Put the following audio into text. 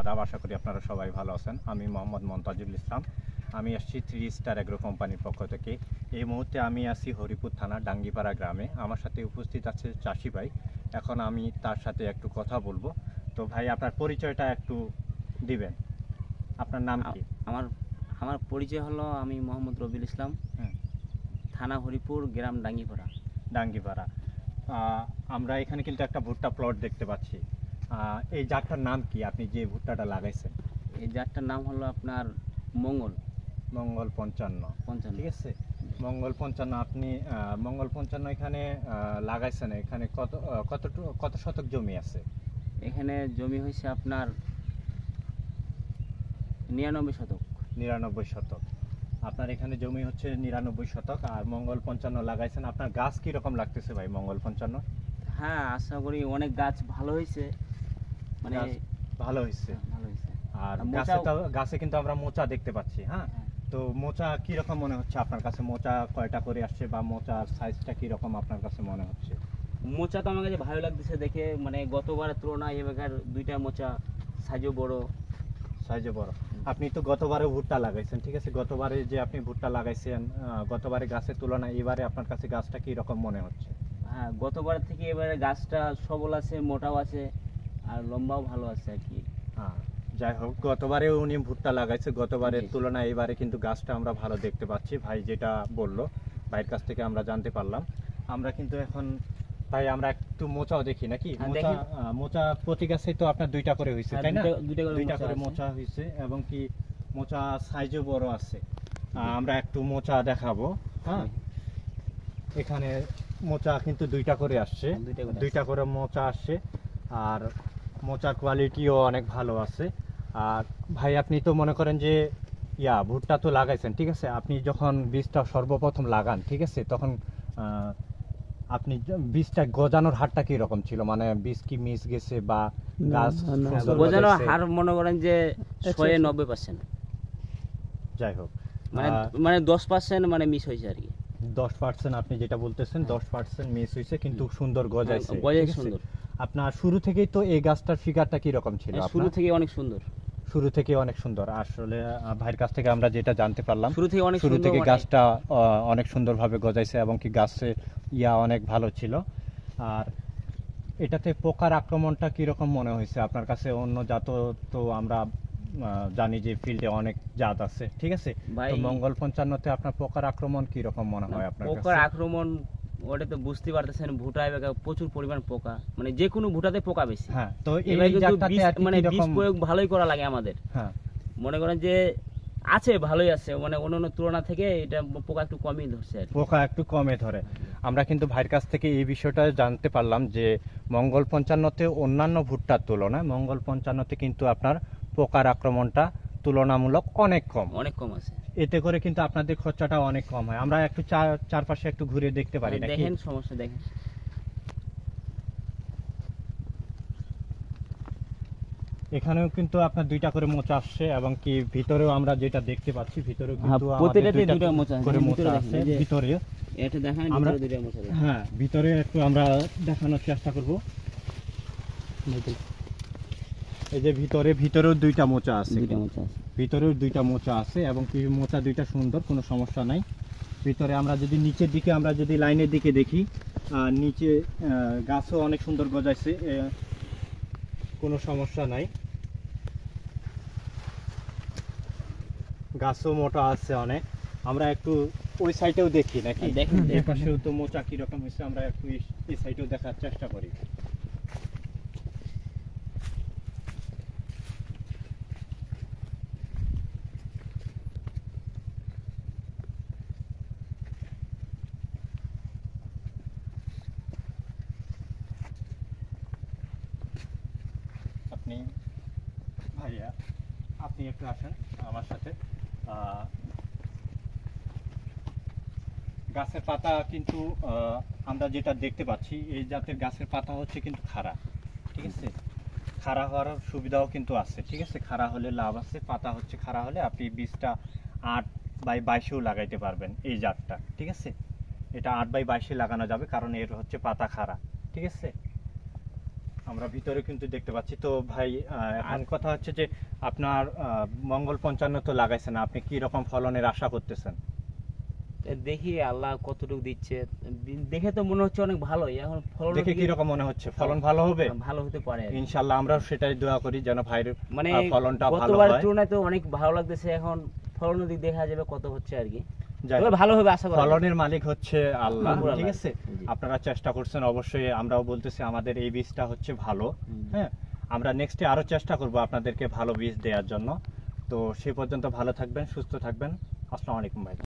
আদাব, আশা করি আপনারা সবাই ভালো আছেন। আমি মোহাম্মদ মন্তাজুল ইসলাম। আমি আসছি 3 স্টার এগ্রো কোম্পানির পক্ষ থেকে। এই মুহূর্তে আমি আছি হরিপুর থানা ডাঙ্গিপাড়া গ্রামে। আমার সাথে উপস্থিত আছে চাষি ভাই। এখন আমি তার সাথে একটু কথা বলবো। তো ভাই, আপনার পরিচয়টা একটু দিবেন। আপনার নাম কি? আমার পরিচয় হলো, আমি মোহাম্মদ রবিউল ইসলাম, থানা হরিপুর, গ্রাম ডাঙ্গিপাড়া। আমরা এখানে কিন্তু একটা ভুট্টা প্লট দেখতে পাচ্ছি। এই জাতটার নাম কি, আপনি যে ভুট্টাটা লাগাইছেন? এই জাতটার নাম হলো আপনার মঙ্গল 55। ঠিক আছে, মঙ্গল 55। আপনি মঙ্গল 55 এখানে লাগাইছেন। এখানে কত শতক জমি আছে? এখানে জমি হয়েছে আপনার 99 শতক। 99 শতক। আপনার এখানে জমি হচ্ছে 99 শতক, আর মঙ্গল 55 লাগাইছেন। আপনার গাছ কি রকম লাগতেছে ভাই মঙ্গল 55? হ্যাঁ, আশা করি অনেক গাছ ভালো হয়েছে, মানে ভালো হয়েছে। আর গাছে কিন্তু আমরা মোচা দেখতে পাচ্ছি। হ্যাঁ, তো মোচা কি রকম মনে হচ্ছে আপনার কাছে? মোচা কয়টা করে আসছে, বা মোচার সাইজটা কি রকম আপনার কাছে মনে হচ্ছে? মোচা তো আমার কাছে ভালো লাগতেছে দেখে, মানে গতবারের তুলনায় এবার দুইটা মোচা সাইজও বড়। আপনি তো গতবারে ভুট্টা লাগাইছেন, ঠিক আছে। গতবারে যে আপনি ভুট্টা লাগাইছেন, গতবারে গাছের তুলনায় এবারে আপনার কাছে গাছটা কি রকম মনে হচ্ছে? হ্যাঁ, গতবার থেকে এবারে গাছটা সবল আছে, মোটাও আছে, আর লম্বাও ভালো আছে আর কি। হ্যাঁ, যাই হোক, গতবারে উনি ভুট্টা লাগাইছে, গতবারের তুলনায় এবারে কিন্তু গাছটা আমরা ভালো দেখতে পাচ্ছি। ভাই যেটা বললো, ভাইয়ের কাছ থেকে আমরা জানতে পারলাম। আমরা কিন্তু এখন তাই আমরা একটু মোচাও দেখি নাকি। মোচা প্রতি গাছে তো আপনার দুইটা করে হয়েছে, তাই না? দুইটা করে মোচা হয়েছে, এবং কি মোচা সাইজও বড় আছে। আমরা একটু মোচা দেখাবো। হ্যাঁ, এখানে মোচা কিন্তু দুইটা করে আসছে, দুইটা করে মোচা আসছে, আর মোচার কোয়ালিটিও অনেক ভালো আছে। আর ভাই, আপনি তো মনে করেন যে ভুট্টা তো লাগাইছেন, ঠিক আছে। আপনি যখন বীজটা সর্বপ্রথম লাগান, ঠিক আছে, তখন আপনি বীজটা গজানোর হারটা কি রকম ছিল? মানে বীজ কি মিস গেছে, বা গাছ গজানোর হার মনে করেন যে 90%। যাই হোক, মানে 10% মানে মিস হয়েছে আর কি। 10% আপনি যেটা বলতেছেন, 10% মিস হয়েছে, কিন্তু সুন্দর গজাইছে। সুন্দর। আপনার শুরু থেকেই তো এই গাছটার ফিগারটা কি রকম ছিল? শুরু থেকে অনেক সুন্দর। আসলে ভাইয়ের কাছ থেকে আমরা যেটা জানতে পারলাম, শুরু থেকে গাছটা অনেক সুন্দরভাবে গজাইছে, এবং কি গাছে অনেক ভালো ছিল। আর এটাতে পোকার আক্রমণটা কি রকম মনে হয়েছে আপনার কাছে? অন্য জাত তো আমরা জানি যে ফিল্ডে অনেক জাত আছে, ঠিক আছে। তো মঙ্গল 55-তে আপনার পোকার আক্রমণ কি রকম মনে হয় আপনার কাছে? পোকার আক্রমণ ওটা তো বুঝতে পারতেছেন, ভুটায় প্রচুর পরিমাণ পোকা, মানে যে কোনো ভুটাতে পোকা বেশি। হ্যাঁ, তো এই জাতটাতে মানে বীজ প্রয়োগ ভালোই করা লাগে আমাদের। হ্যাঁ, মনে করেন যে আছে, ভালোই আছে, মানে অন্যান্য তুলনা থেকে এটা পোকা একটু কমই ধরছে। পোকা একটু কমে ধরে। আমরা কিন্তু ভাইয়ের কাছ থেকে এই বিষয়টা জানতে পারলাম যে মঙ্গল 55-তে অন্যান্য ভুট্টার তুলনায় মঙ্গল 55-তে কিন্তু আপনার পোকার আক্রমণটা তুলনামূলক অনেক কম আছে। এতে করে কিন্তু আপনাদের খরচাটা অনেক কম হয়। আমরা একটু চারপাশে একটু ঘুরে দেখতে পারি নাকি? দেখেন, সমস্যা দেখেন। এখানেও কিন্তু আপনার দুইটা করে মোচা আসছে, এবং কি ভিতরেও আমরা যেটা দেখতে পাচ্ছি, ভিতরেও কিন্তু প্রতিটাতে দুইটা মোচা আছে। ভিতরে এটা দেখেন, আমরা দুইটা মোচা। হ্যাঁ, ভিতরে একটু আমরা দেখানোর চেষ্টা করব। এই যে ভিতরেও দুইটা মোচা আছে, ভিতরেও দুইটা মোচা আছে, এবং কি মোচা দুইটা সুন্দর, কোনো সমস্যা নাই। ভিতরে আমরা যদি নিচের দিকে, আমরা যদি লাইনের দিকে দেখি, নিচে গাছও অনেক সুন্দর গজাইছে, কোনো সমস্যা নাই। গাছও মোটা আছে অনেক। আমরা একটু ওই সাইডেও দেখি নাকি? দেখেন, এই পাশেও তো মোচা কি রকম হয়েছে, আমরা একটু এই সাইডেও দেখার চেষ্টা করি। ভাইয়া, আপনি একটু আসেন আমার সাথে। গাছের পাতা কিন্তু আমরা যেটা দেখতে পাচ্ছি, এই জাতের গাছের পাতা হচ্ছে কিন্তু খাড়া, ঠিক আছে। খাড়া হওয়ার সুবিধাও কিন্তু আছে, ঠিক আছে। খাড়া হলে লাভ আছে। পাতা হচ্ছে খাড়া হলে আপনি বীজটা 8x22-এও লাগাইতে পারবেন এই জাতটা, ঠিক আছে। এটা 8x22-এ লাগানো যাবে, কারণ এর হচ্ছে পাতা খাড়া, ঠিক আছে। আমরা ভিতরে কিন্তু দেখতে পাচ্ছি। তো ভাই এখন কথা হচ্ছে যে আপনার মঙ্গল 55 তো লাগাইছেন, আপনি কি রকম ফলনের আশা করতেছেন? দেখি আল্লাহ কতটুকু দিচ্ছে, দেখে তো মনে হচ্ছে অনেক ভালোই। এখন ফলন দেখে কি রকম মনে হচ্ছে, ফলন ভালো হবে? ভালো হতে পারে আর কি। ইনশাআল্লাহ আমরাও সেটাই দোয়া করি যেন ভাইয়ের মানে ফলনটা ভালো গতবারের হয়। তুলনায় তো অনেক ভালো লাগতেছে, এখন ফলনের দিক দেখা যাবে কত হচ্ছে আর কি। যাই তবে হোক, ভালো হবে আশা করি। ফলনের মালিক হচ্ছে আল্লাহ, আল্লাহ। ঠিক আছে? জি। আপনারা চেষ্টা করছেন, অবশ্যই আমরাও বলতেছি আমাদের এই বীজটা হচ্ছে ভালো। হ্যাঁ, আমরা নেক্সটে আরো চেষ্টা করব আপনাদেরকে ভালো বীজ দেওয়ার জন্য। তো সে পর্যন্ত ভালো থাকবেন, সুস্থ থাকবেন। আসসালামু আলাইকুম ভাই।